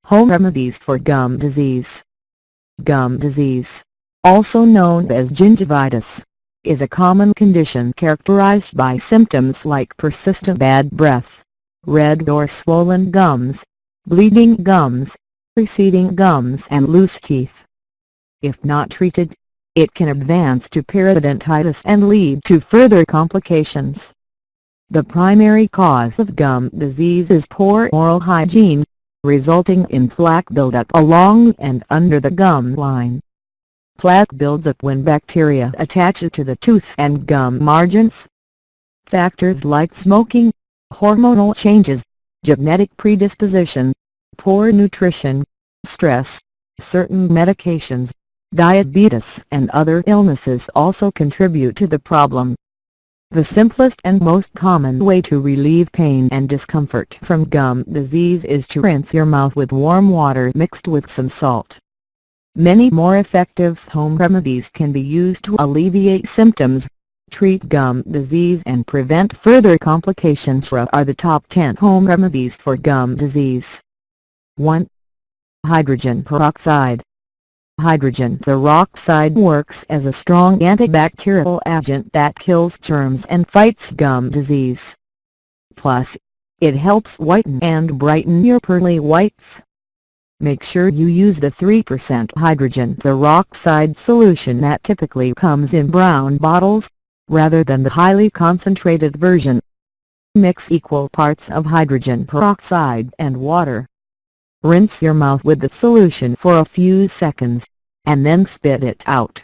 Home remedies for gum disease. Gum disease, also known as gingivitis, is a common condition characterized by symptoms like persistent bad breath, red or swollen gums, bleeding gums, receding gums and loose teeth. If not treated, it can advance to periodontitis and lead to further complications. The primary cause of gum disease is poor oral hygiene, resulting in plaque buildup along and under the gum line. Plaque builds up when bacteria attach to the tooth and gum margins. Factors like smoking, hormonal changes, genetic predisposition, poor nutrition, stress, certain medications, diabetes and other illnesses also contribute to the problem. The simplest and most common way to relieve pain and discomfort from gum disease is to rinse your mouth with warm water mixed with some salt. Many more effective home remedies can be used to alleviate symptoms, treat gum disease and prevent further complications. Here are the top 10 home remedies for gum disease. 1. Hydrogen peroxide. Hydrogen peroxide works as a strong antibacterial agent that kills germs and fights gum disease. Plus, it helps whiten and brighten your pearly whites. Make sure you use the 3% hydrogen peroxide solution that typically comes in brown bottles, rather than the highly concentrated version. Mix equal parts of hydrogen peroxide and water. Rinse your mouth with the solution for a few seconds, and then spit it out.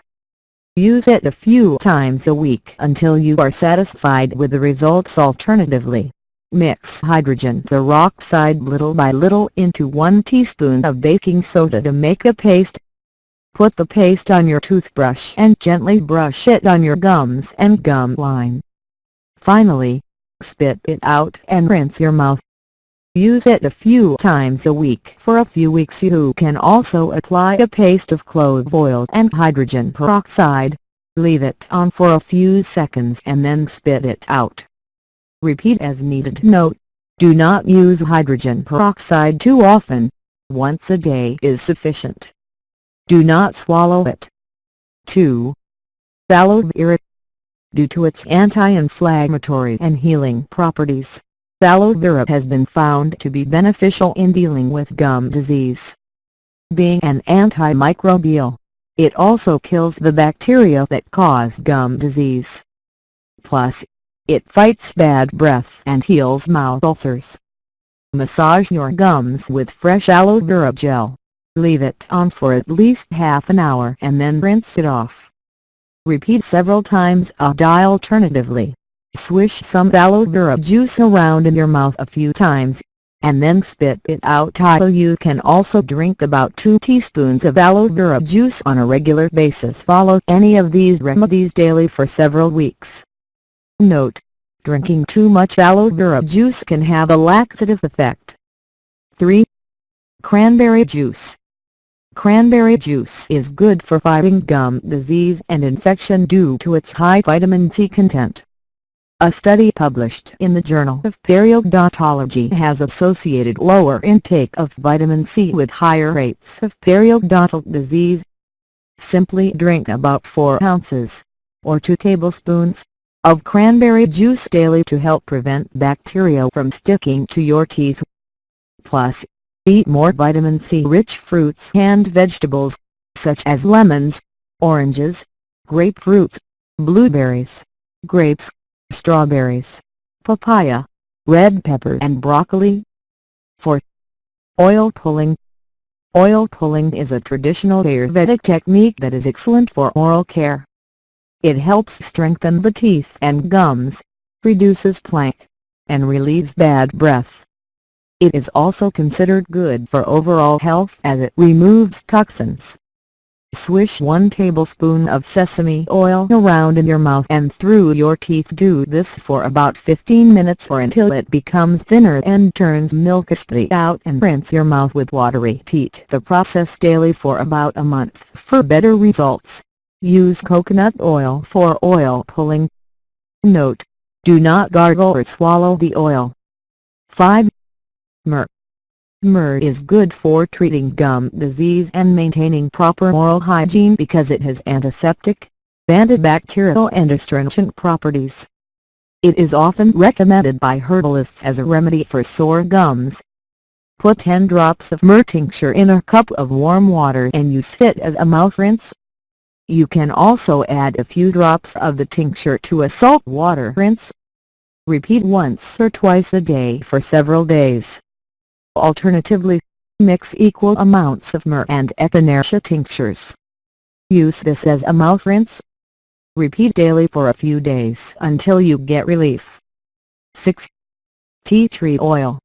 Use it a few times a week until you are satisfied with the results. Alternatively, mix hydrogen peroxide little by little into 1 teaspoon of baking soda to make a paste. Put the paste on your toothbrush and gently brush it on your gums and gum line. Finally, spit it out and rinse your mouth. Use it a few times a week for a few weeks. You can also apply a paste of clove oil and hydrogen peroxide. Leave it on for a few seconds and then spit it out. Repeat as needed. Note: do not use hydrogen peroxide too often. Once a day is sufficient. Do not swallow it. 2. Aloe vera. Due to its anti-inflammatory and healing properties, aloe vera has been found to be beneficial in dealing with gum disease. Being an antimicrobial, it also kills the bacteria that cause gum disease. Plus, it fights bad breath and heals mouth ulcers. Massage your gums with fresh aloe vera gel. Leave it on for at least half an hour and then rinse it off. Repeat several times a day. Alternatively, swish some aloe vera juice around in your mouth a few times, and then spit it out. You can also drink about 2 teaspoons of aloe vera juice on a regular basis. Follow any of these remedies daily for several weeks. Note: drinking too much aloe vera juice can have a laxative effect. 3. Cranberry juice. Cranberry juice is good for fighting gum disease and infection due to its high vitamin C content. A study published in the Journal of Periodontology has associated lower intake of vitamin C with higher rates of periodontal disease. Simply drink about 4 ounces, or 2 tablespoons, of cranberry juice daily to help prevent bacteria from sticking to your teeth. Plus, eat more vitamin C-rich fruits and vegetables, such as lemons, oranges, grapefruits, blueberries, grapes, strawberries, papaya, red pepper and broccoli. 4. Oil pulling. Oil pulling is a traditional Ayurvedic technique that is excellent for oral care. It helps strengthen the teeth and gums, reduces plaque, and relieves bad breath. It is also considered good for overall health as it removes toxins. Swish 1 tablespoon of sesame oil around in your mouth and through your teeth. Do this for about 15 minutes or until it becomes thinner and turns milky out, and rinse your mouth with water. Repeat the process daily for about a month. For better results, use coconut oil for oil pulling. Note: do not gargle or swallow the oil. 5. Myrrh. Myrrh is good for treating gum disease and maintaining proper oral hygiene because it has antiseptic, antibacterial and astringent properties. It is often recommended by herbalists as a remedy for sore gums. Put 10 drops of myrrh tincture in a cup of warm water and use it as a mouth rinse. You can also add a few drops of the tincture to a salt water rinse. Repeat once or twice a day for several days. Alternatively, mix equal amounts of myrrh and echinacea tinctures. Use this as a mouth rinse. Repeat daily for a few days until you get relief. 6. Tea tree oil.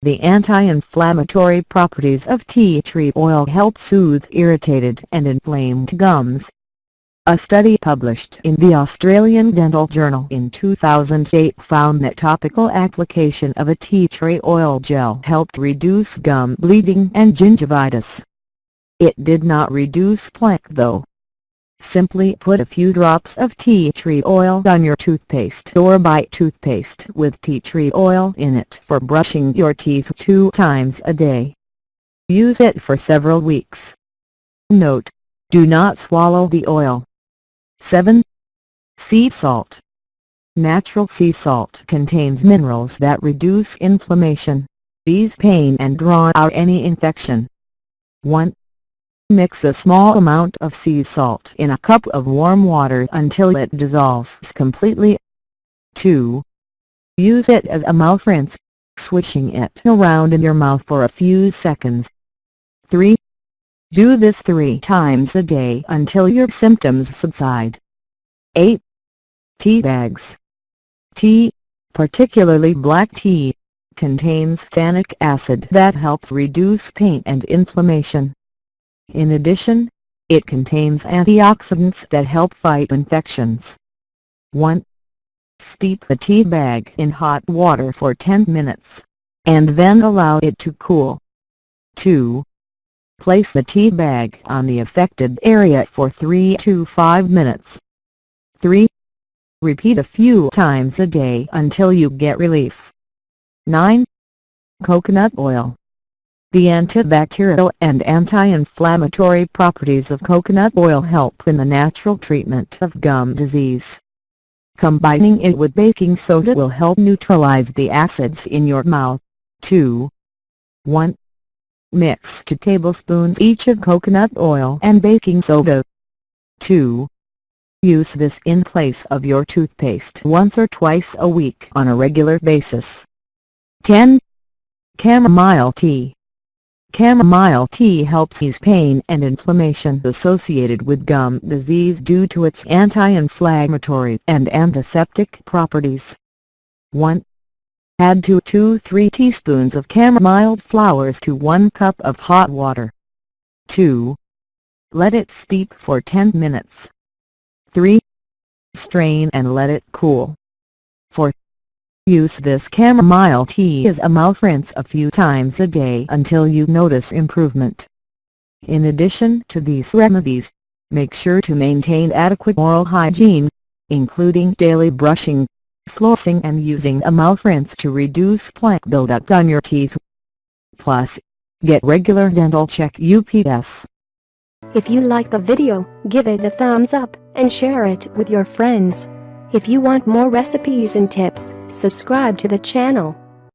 The anti-inflammatory properties of tea tree oil help soothe irritated and inflamed gums. A study published in the Australian Dental Journal in 2008 found that topical application of a tea tree oil gel helped reduce gum bleeding and gingivitis. It did not reduce plaque though. Simply put a few drops of tea tree oil on your toothpaste or buy toothpaste with tea tree oil in it for brushing your teeth 2 times a day. Use it for several weeks. Note: do not swallow the oil. 7. Sea salt. Natural sea salt contains minerals that reduce inflammation, ease pain and draw out any infection. 1. Mix a small amount of sea salt in a cup of warm water until it dissolves completely. 2. Use it as a mouth rinse, swishing it around in your mouth for a few seconds. 3. Do this 3 times a day until your symptoms subside. 8. Tea bags. Tea, particularly black tea, contains tannic acid that helps reduce pain and inflammation. In addition, it contains antioxidants that help fight infections. 1. Steep the tea bag in hot water for 10 minutes, and then allow it to cool. 2. Place the tea bag on the affected area for 3 to 5 minutes. 3. Repeat a few times a day until you get relief. 9. Coconut oil. The antibacterial and anti-inflammatory properties of coconut oil help in the natural treatment of gum disease. Combining it with baking soda will help neutralize the acids in your mouth. 2. 1. Mix 2 tablespoons each of coconut oil and baking soda. 2. Use this in place of your toothpaste once or twice a week on a regular basis. 10. Chamomile tea. Chamomile tea helps ease pain and inflammation associated with gum disease due to its anti-inflammatory and antiseptic properties. 1. Add 2 to 3 teaspoons of chamomile flowers to 1 cup of hot water. 2. Let it steep for 10 minutes. 3. Strain and let it cool. 4. Use this chamomile tea as a mouth rinse a few times a day until you notice improvement. In addition to these remedies, make sure to maintain adequate oral hygiene, including daily brushing, flossing and using a mouth rinse to reduce plaque buildup on your teeth. Plus, get regular dental check UPS. If you like the video, give it a thumbs up and share it with your friends. If you want more recipes and tips, subscribe to the channel.